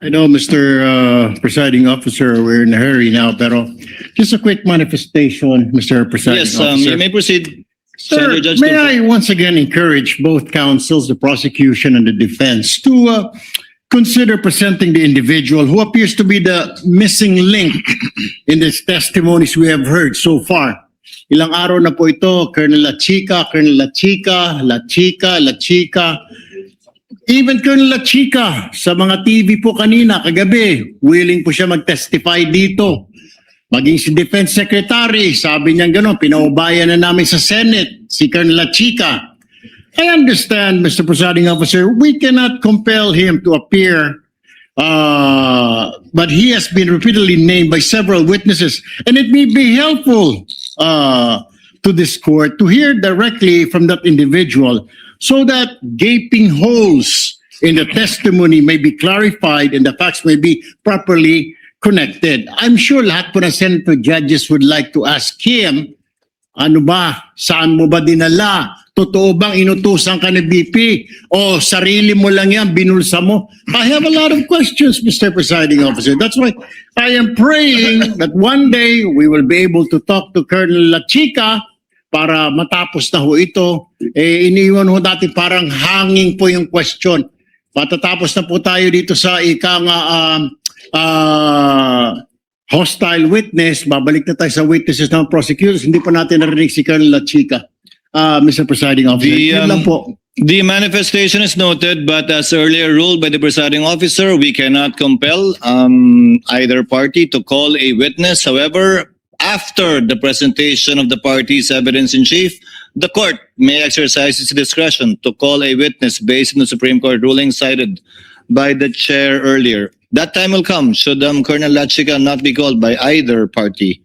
I know, Mr. Presiding Officer, we're in a hurry now, pero just a quick manifestation, Mr. Presiding Yes, Officer. you may proceed. Sir, Senator Judge may Tulfo. I once again encourage both counsels, the prosecution and the defense, to consider presenting the individual who appears to be the missing link in these testimonies we have heard so far. Ilang araw na po ito, Colonel La Chica, Colonel La Chica, La Chica, La Chica. Even Colonel La Chica, sa mga TV po kanina, kagabi, willing po siya mag-testify dito. Maging si Defense Secretary, sabi niya gano'n, pinaubayan na namin sa Senate, si Colonel La Chica. I understand, Mr. Presiding Officer, we cannot compel him to appear, but he has been repeatedly named by several witnesses, and it may be helpful to this court to hear directly from that individual so that gaping holes in the testimony may be clarified and the facts may be properly connected. I'm sure lahat po ng Senator judges would like to ask him, ano ba, saan mo ba dinala? Totoo bang inutusan ka ni BP? O sarili mo lang yan, binulsa mo? I have a lot of questions, Mr. Presiding Officer. That's why I am praying that one day we will be able to talk to Colonel La Chica para matapos na ho ito. Iniwan ho natin parang hanging po yung question. Matatapos na po tayo dito sa hostile witness, babalik na tayo sa witnesses ng prosecutors. Hindi pa natin narinig si Colonel La Chica. Mr. Presiding Officer, yun lang po. The manifestation is noted, but as earlier ruled by the presiding officer, we cannot compel either party to call a witness. However, after the presentation of the party's evidence-in-chief, the court may exercise its discretion to call a witness based on the Supreme Court ruling cited by the chair earlier. That time will come should Colonel La Chica not be called by either party.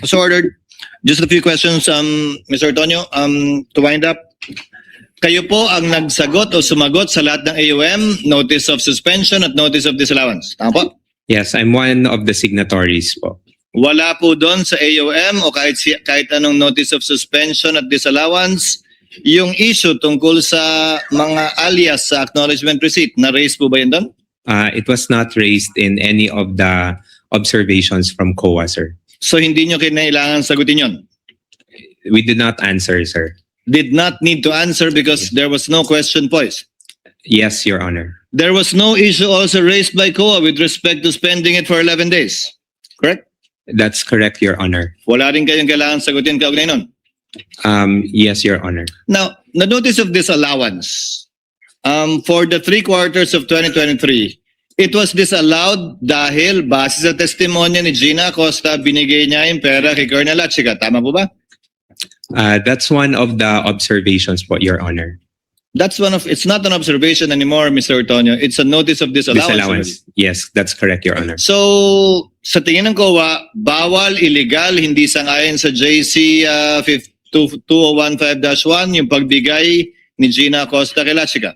So ordered. Just a few questions, Mr. Antonio. To wind up, kayo po ang nagsagot o sumagot sa lahat ng AUM, notice of suspension at notice of disallowance. Tama po? Yes, I'm one of the signatories po. Wala po doon sa AUM o kahit anong notice of suspension at disallowance, yung issue tungkol sa mga alias sa acknowledgement receipt, na-raise po ba yun doon? It was not raised in any of the observations from COA, sir. So hindi nyo kinailangan sagutin yun? We did not answer, sir. Did not need to answer because there was no question posed? Yes, Your Honor. There was no issue also raised by COA with respect to spending it for 11 days. Correct? That's correct, Your Honor. Wala rin kayong kailangan sagutin kaugnay nun. Yes, Your Honor. Now, the notice of disallowance, for the 3 quarters of 2023, it was disallowed dahil base sa testimonya ni Gina Acosta, binigay niya yung pera kay Colonel La Chica. Tama po ba? That's one of the observations po, Your Honor. It's not an observation anymore, Mr. Antonio. It's a notice of disallowance. Disallowance. Yes, that's correct, Your Honor. So, sa tingin ng COA, bawal, illegal, hindi sangayon sa JC 2015-1 yung pagbigay ni Gina Acosta kay La Chica.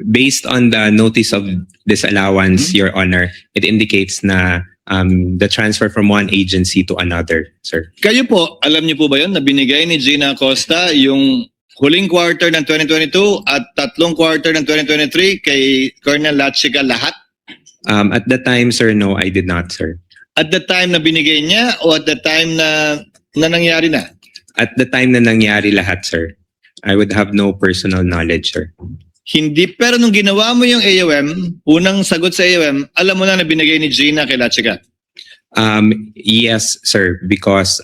Based on the notice of disallowance, Your Honor, it indicates na the transfer from one agency to another, sir. Kayo po, alam niyo po ba yun na binigay ni Gina Acosta yung huling quarter ng 2022 at 3 quarter ng 2023 kay Colonel La Chica lahat? At the time, sir, no, I did not, sir. At the time na binigay niya o at the time na nangyari na? At the time na nangyari lahat, sir. I would have no personal knowledge, sir. Hindi, pero nung ginawa mo yung AUM, unang sagot sa AUM, alam mo na na binigay ni Gina kay La Chica? Yes, sir, because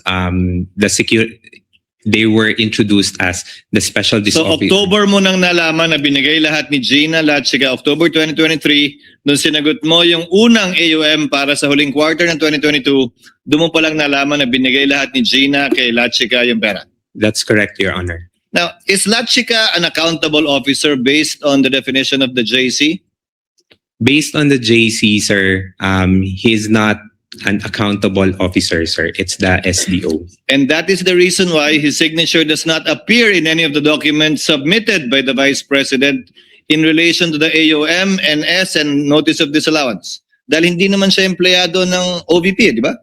they were introduced as the special So officer. October mo nang nalaman na binigay lahat ni Gina La Chica, October 2023, nung sinagot mo yung unang AUM para sa huling quarter ng 2022, doon mo palang nalaman na binigay lahat ni Gina kay La Chica yung pera. That's correct, Your Honor. Now, is La Chica an accountable officer based on the definition of the JC? Based on the JC, sir, he's not an accountable officer, sir. It's the SDO. And that is the reason why his signature does not appear in any of the documents submitted by the Vice President in relation to the AUM, NS, and Notice of Disallowance. Dahil hindi naman siya empleyado ng OVP, di ba?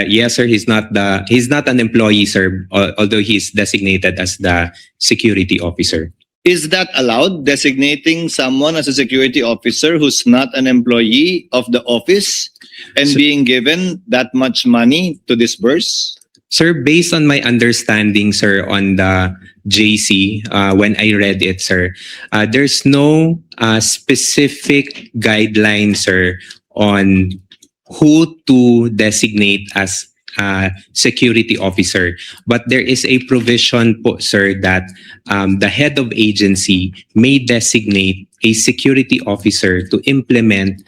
Yes, sir. He's not an employee, sir. Although he's designated as the security officer. Is that allowed, designating someone as a security officer who's not an employee of the office and So- being given that much money to disburse? Sir, based on my understanding, sir, on the JC, when I read it, sir, there's no specific guideline, sir, on who to designate as security officer. But there is a provision po, sir, that the head of agency may designate a security officer to implement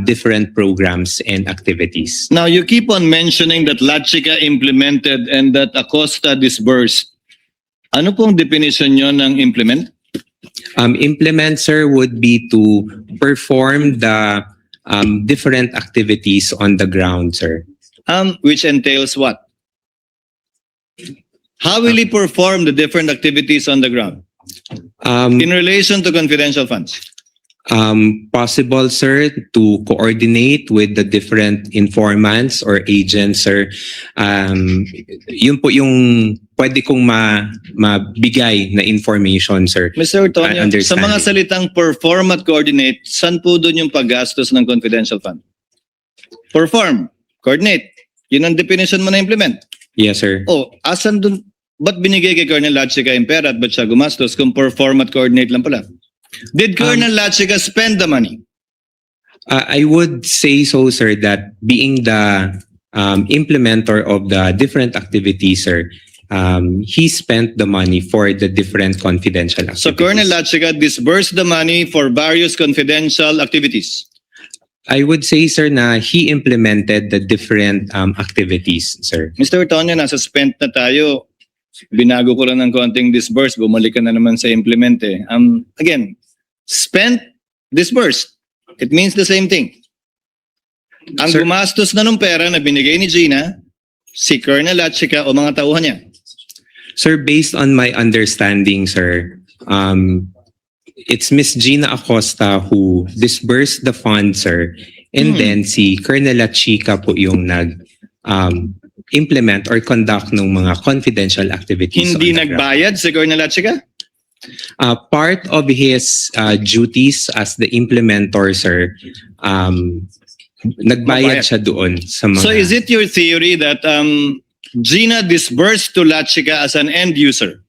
different programs and activities. Now, you keep on mentioning that La Chica implemented and that Acosta disbursed. Ano pong definition nyo ng implement? Implement, sir, would be to perform the different activities on the ground, sir. Which entails what? How will he perform the different activities on the ground in relation to confidential funds? Possible, sir, to coordinate with the different informants or agents, sir. Yun po yung pwede kong mabigay na information, sir. Mr. Ortonio, sa Understanding. mga salitang perform at coordinate, saan po doon yung paggastos ng confidential fund? Perform, coordinate. Yun ang definition mo na implement. Yes, sir. Oh, asan doon? Ba't binigay kay Colonel Lachica yung pera at ba't siya gumastos kung perform at coordinate lang pala? Did Colonel Lachica spend the money? I would say so, sir, that being the implementer of the different activities, sir, he spent the money for the different confidential activities. So Colonel Lachica disbursed the money for various confidential activities. I would say, sir, na he implemented the different activities, sir. Mr. Ortonio, nasa spent na tayo. Binago ko lang ng konting disburse, bumalik ka na naman sa implement eh. Again, spent, disbursed. It means the same thing. Ang Sir- gumastos na ng pera na binigay ni Gina, si Colonel Lachica o mga tauhan niya. Sir, based on my understanding, sir, it's Miss Gina Acosta who disbursed the fund, sir. And then si Colonel Lachica po yung implement or conduct ng mga confidential activities. Hindi on the ground. nagbayad si Colonel Lachica? Part of his duties as the implementor, sir, nagbayad Mabayad. siya doon sa mga... So is it your theory that Gina disbursed to Lachica as an end user?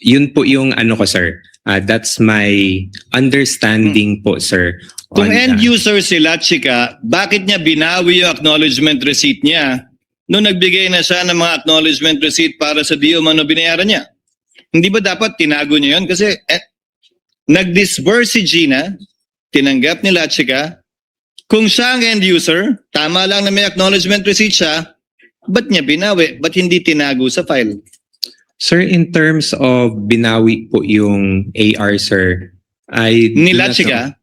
Yun po yung ano ko, sir. That's my understanding po, sir. Kung on end that. user si Lachica, bakit niya binawi yung acknowledgement receipt niya nung nagbigay na siya ng mga acknowledgement receipt para sa di umano binayaran niya? Hindi ba dapat tinago niya yun? Kasi nag-disburse si Gina, tinanggap ni Lachica. Kung siya ang end user, tama lang na may acknowledgement receipt siya, ba't niya binawi? Ba't hindi tinago sa file? Sir, in terms of binawi po yung AR, sir, I Ni do not Lachica? know-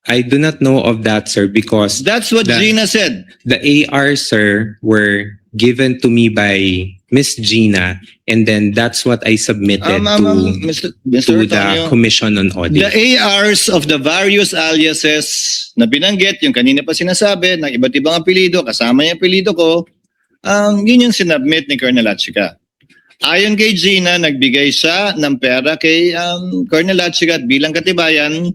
I do not know of that, sir, because That's what The- Gina said. the AR, sir, were given to me by Miss Gina, and then that's what I submitted Mr. to the Antonio, Commission on the Audit. ARs of the various aliases na binanggit, yung kanina pa sinasabi, ng iba't ibang apelido, kasama yung apelido ko, yun yung sinubmit ni Colonel Lachica. Ayon kay Gina, nagbigay siya ng pera kay Colonel Lachica at bilang katibayan,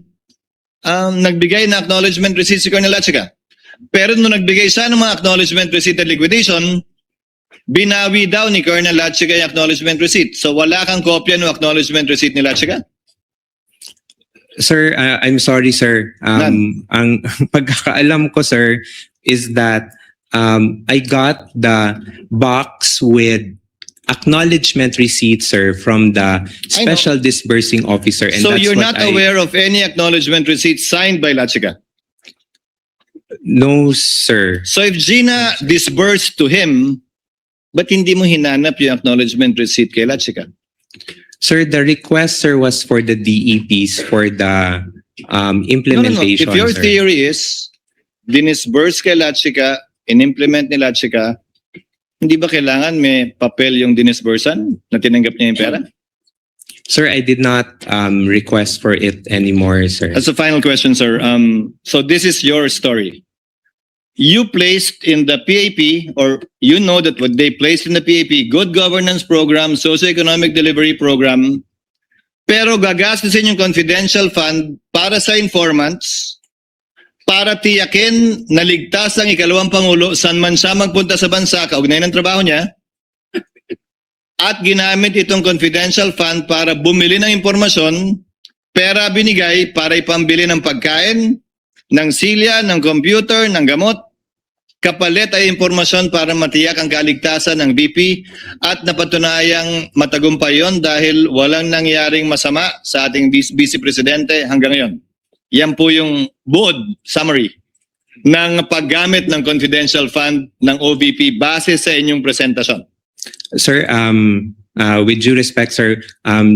nagbigay na acknowledgement receipt si Colonel Lachica. Pero nung nagbigay siya ng mga acknowledgement receipt at liquidation, binawi daw ni Colonel Lachica yung acknowledgement receipt. So wala kang kopya ng acknowledgement receipt ni Lachica? Sir, I'm sorry, sir. None. Ang pagkakaalam ko, sir, is that I got the box with acknowledgement receipt, sir, from the special disbursing officer. And So that's you're what not aware of any acknowledgement receipt signed by Lachica? No, sir. So if Gina disbursed to him, ba't hindi mo hinanap yung acknowledgement receipt kay Lachica? Sir, the request, sir, was for the DEPs for the implementation, If your sir. theory is dinisburse kay Lachica, in-implement ni Lachica, hindi ba kailangan may papel yung dinisbursan na tinanggap niya yung pera? Sir, I did not request for it anymore, sir. As a final question, sir, so this is your story. You placed in the PAP, or you know that what they placed in the PAP, Good Governance Program, Socioeconomic Delivery Program, pero gagastusin yung confidential fund para sa informants, para tiyakin na ligtas ang ikalawang Pangulo saan man siya magpunta sa bansa, kaugnay ng trabaho niya, at ginamit itong confidential fund para bumili ng impormasyon, pera binigay para ipambili ng pagkain, ng silya, ng computer, ng gamot, kapalit ay impormasyon para matiyak ang kaligtasan ng VP at napatunayang matagumpay yon dahil walang nangyaring masama sa ating Vice Presidente hanggang ngayon. Yan po yung buod summary ng paggamit ng confidential fund ng OVP base sa inyong presentasyon. Sir, with due respect, sir,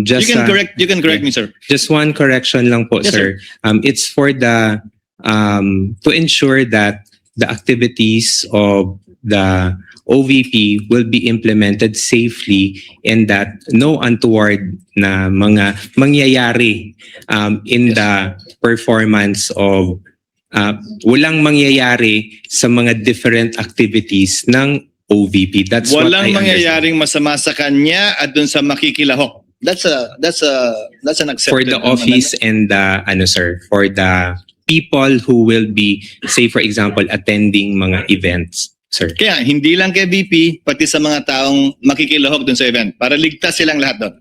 just You can correct me, sir. just one correction lang po, Yes, sir. It's for the to ensure that the activities of the OVP will be implemented safely and that no untoward na mga mangyayari in the performance of walang mangyayari sa mga different activities ng OVP. That's what I Walang understand. mangyayaring masama sa kanya at dun sa makikilahok. That's an accepted For the office and the sir, for the people who will be, say for example, attending mga events, sir. Kaya hindi lang kay VP, pati sa mga taong makikilahok dun sa event para ligtas silang lahat doon.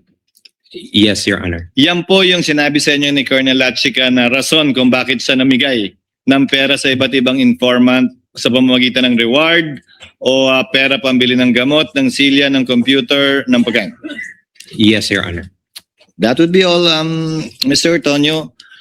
Yes, Your Honor. Yan po yung sinabi sa inyo ni Colonel Lachica na rason kung bakit siya namigay ng pera sa iba't ibang informant sa pamamagitan ng reward o pera pambili ng gamot, ng silya, ng computer, ng pagkain. Yes, Your Honor. That would be all, Mr. Tonyo.